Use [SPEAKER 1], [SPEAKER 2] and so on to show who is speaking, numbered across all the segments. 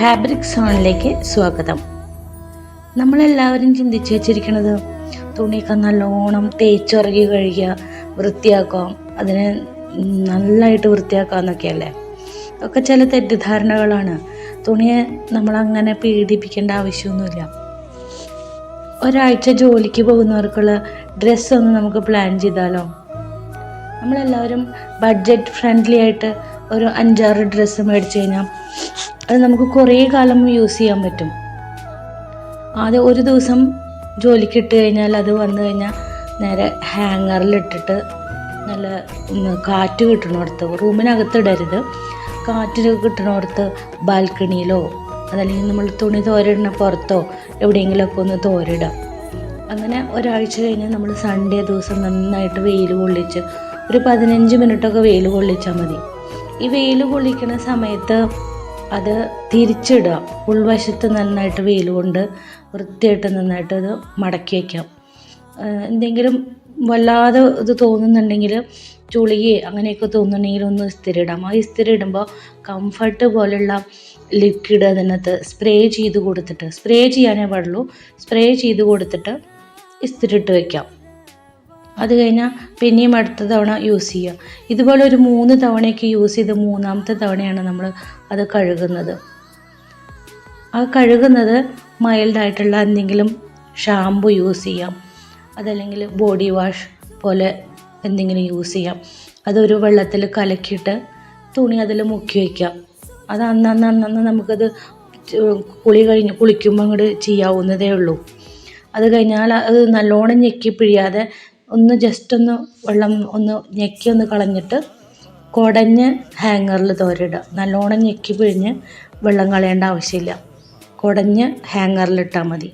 [SPEAKER 1] Fabric സോണിലേക്ക് സ്വാഗതം. നമ്മളെല്ലാവരും ചിന്തിച്ച് വെച്ചിരിക്കുന്നത് തുണിയൊക്കെ നല്ലോണം തേച്ചുറകി കഴുകുക, വൃത്തിയാക്കാം, അതിനെ നല്ലതായിട്ട് വൃത്തിയാക്കുക എന്നൊക്കെയല്ലേ. ഒക്കെ ചില തെറ്റിദ്ധാരണകളാണ്. തുണിയെ നമ്മളങ്ങനെ പീഡിപ്പിക്കേണ്ട ആവശ്യമൊന്നുമില്ല. ഒരാഴ്ച ജോലിക്ക് പോകുന്നവർക്കുള്ള ഡ്രസ്സൊന്ന് നമുക്ക് പ്ലാൻ ചെയ്താലോ? നമ്മളെല്ലാവരും ബഡ്ജറ്റ് ഫ്രണ്ട്ലി ആയിട്ട് ഒരു 5-6 ഡ്രസ്സ് മേടിച്ച് കഴിഞ്ഞാൽ അത് നമുക്ക് കുറേ കാലം യൂസ് ചെയ്യാൻ പറ്റും. ആദ്യം ഒരു ദിവസം ജോലിക്ക് ഇട്ട് കഴിഞ്ഞാൽ അത് വന്നു കഴിഞ്ഞാൽ നേരെ ഹാങ്ങറിലിട്ടിട്ട് നല്ല കാറ്റ് കിട്ടണോടത്ത്, റൂമിനകത്ത് ഇടരുത്, കാറ്റ് കിട്ടണോടത്ത് ബാൽക്കണിയിലോ അതല്ലെങ്കിൽ നമ്മൾ തുണി തോരിടുന്ന പുറത്തോ എവിടെയെങ്കിലുമൊക്കെ ഒന്ന് തോരിടാം. അങ്ങനെ ഒരാഴ്ച കഴിഞ്ഞ് നമ്മൾ സൺഡേ ദിവസം നന്നായിട്ട് വെയിൽ കൊള്ളിച്ച് ഒരു 15 മിനിറ്റൊക്കെ വെയിൽ കൊള്ളിച്ചാൽ മതി. ഈ വെയിൽ കൊള്ളിക്കുന്ന സമയത്ത് അത് തിരിച്ചിടുക. ഉൾവശത്ത് നന്നായിട്ട് വെയിൽ കൊണ്ട് വൃത്തിയായിട്ട് നന്നായിട്ട് അത് മടക്കി വയ്ക്കാം. എന്തെങ്കിലും വല്ലാതെ ഇത് തോന്നുന്നുണ്ടെങ്കിൽ ചുളികെ അങ്ങനെയൊക്കെ തോന്നുന്നുണ്ടെങ്കിൽ ഒന്ന് ഇസ്തിരി ഇടാം. ആ ഇസ്തിരി ഇടുമ്പോൾ കംഫർട്ട് പോലുള്ള ലിക്വിഡ് അതിനകത്ത് സ്പ്രേ ചെയ്യാനേ പാടുള്ളൂ. സ്പ്രേ ചെയ്ത് കൊടുത്തിട്ട് ഇസ്തിരി ഇട്ട് വയ്ക്കാം. അത് കഴിഞ്ഞാൽ പിന്നെയും അടുത്ത തവണ യൂസ് ചെയ്യുക. ഇതുപോലെ ഒരു 3 തവണയൊക്കെ യൂസ് ചെയ്ത് 3-ാമത്തെ തവണയാണ് നമ്മൾ അത് കഴുകുന്നത്. ആ കഴുകുന്നത് മൈൽഡായിട്ടുള്ള എന്തെങ്കിലും ഷാമ്പു യൂസ് ചെയ്യാം, അതല്ലെങ്കിൽ ബോഡി വാഷ് പോലെ എന്തെങ്കിലും യൂസ് ചെയ്യാം. അതൊരു വെള്ളത്തിൽ കലക്കിയിട്ട് തുണി അതിൽ മുക്കി വയ്ക്കാം. അത് അന്നന്ന് നമുക്കത് കുളിക്കുമ്പോൾ അങ്ങോട്ട് ചെയ്യാവുന്നതേ ഉള്ളൂ. അത് കഴിഞ്ഞാൽ അത് നല്ലോണം ഞെക്കി പിഴിയാതെ ജസ്റ്റ് ഒന്ന് വെള്ളം ഞെക്കി കളഞ്ഞിട്ട് കുടഞ്ഞ് ഹാങ്ങറിൽ തോരിടുക. നല്ലോണം ഞെക്കി പിഴിഞ്ഞ് വെള്ളം കളയേണ്ട ആവശ്യമില്ല. കുടഞ്ഞ് ഹാങ്ങറിലിട്ടാൽ മതി.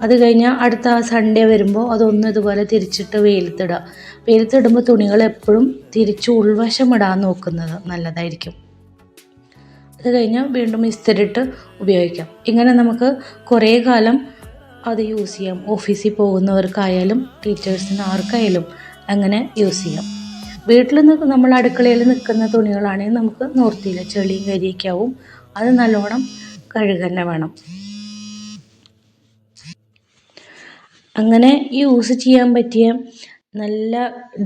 [SPEAKER 1] അത് കഴിഞ്ഞാൽ അടുത്ത സൺഡേ വരുമ്പോൾ അതൊന്നും ഇതുപോലെ തിരിച്ചിട്ട് വെയിലത്തിടുമ്പോൾ തുണികൾ എപ്പോഴും തിരിച്ച് ഉൾവശം ഇടാൻ നോക്കുന്നത് നല്ലതായിരിക്കും. അത് കഴിഞ്ഞാൽ വീണ്ടും ഇസ്തിരിട്ട് ഉപയോഗിക്കാം. ഇങ്ങനെ നമുക്ക് കുറേ കാലം അത് യൂസ് ചെയ്യാം. ഓഫീസിൽ പോകുന്നവർക്കായാലും ടീച്ചേഴ്സിന് ആർക്കായാലും അങ്ങനെ യൂസ് ചെയ്യാം. വീട്ടിൽ നമ്മൾ അടുക്കളയിൽ നിൽക്കുന്ന തുണികളാണെങ്കിൽ നമുക്ക് നോർത്തിയില്ല, ചെളിയും കരിയൊക്കെ ആവും. അത് നല്ലോണം കഴുകന്നെ വേണം. അങ്ങനെ യൂസ് ചെയ്യാൻ പറ്റിയ നല്ല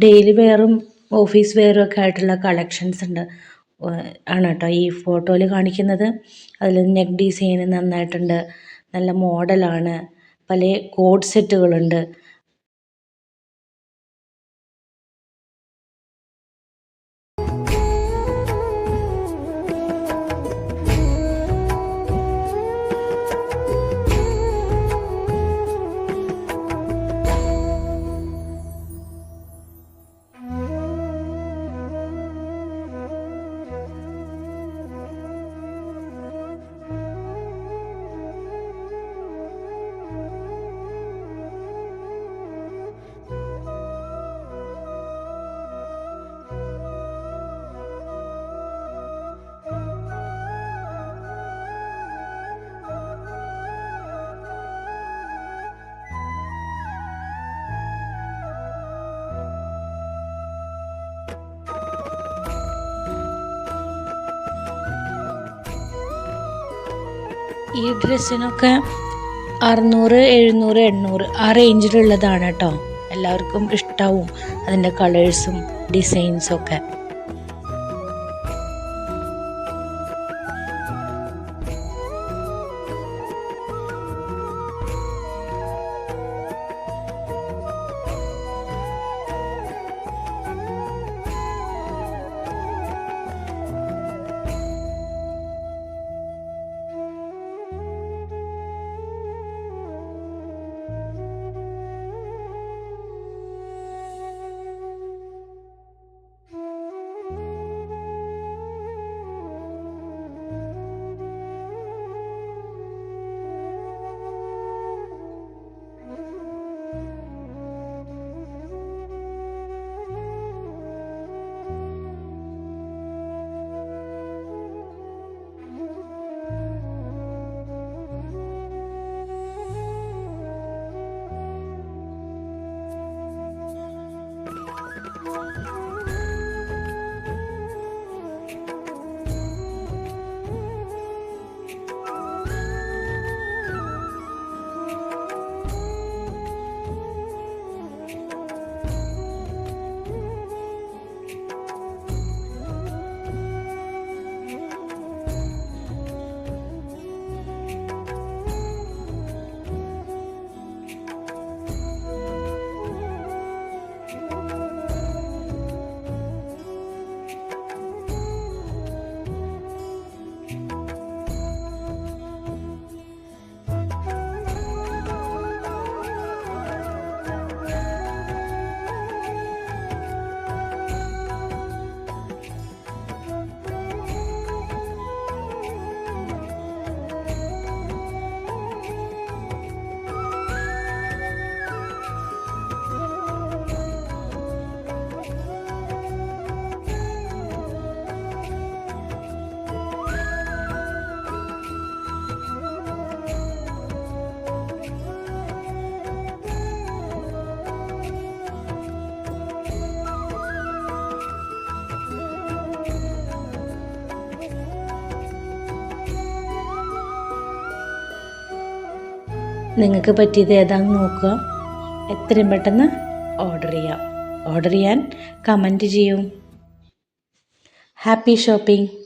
[SPEAKER 1] ഡെയിലി വെയറും ഓഫീസ് വെയറും ഒക്കെ ആയിട്ടുള്ള കളക്ഷൻസ് ആണ് കേട്ടോ ഈ ഫോട്ടോയിൽ കാണിക്കുന്നത്. അതിൽ നെക്ക് ഡിസൈൻ നന്നായിട്ടുണ്ട്, നല്ല മോഡലാണ്, പല കോഡ് സെറ്റുകളുണ്ട്. ഈ ഡ്രസ്സിനൊക്കെ 600, 700, 800 ആ റേഞ്ചിലുള്ളതാണ് കേട്ടോ. എല്ലാവർക്കും ഇഷ്ടാവും അതിൻ്റെ കളേഴ്സും ഡിസൈൻസും ഒക്കെ. നിങ്ങൾക്ക് പറ്റിയത് ഏതാണെന്ന് നോക്കുക. എത്രയും പെട്ടെന്ന് ഓർഡർ ചെയ്യാം. ഓർഡർ ചെയ്യാൻ കമൻറ്റ് ചെയ്യൂ. Happy shopping.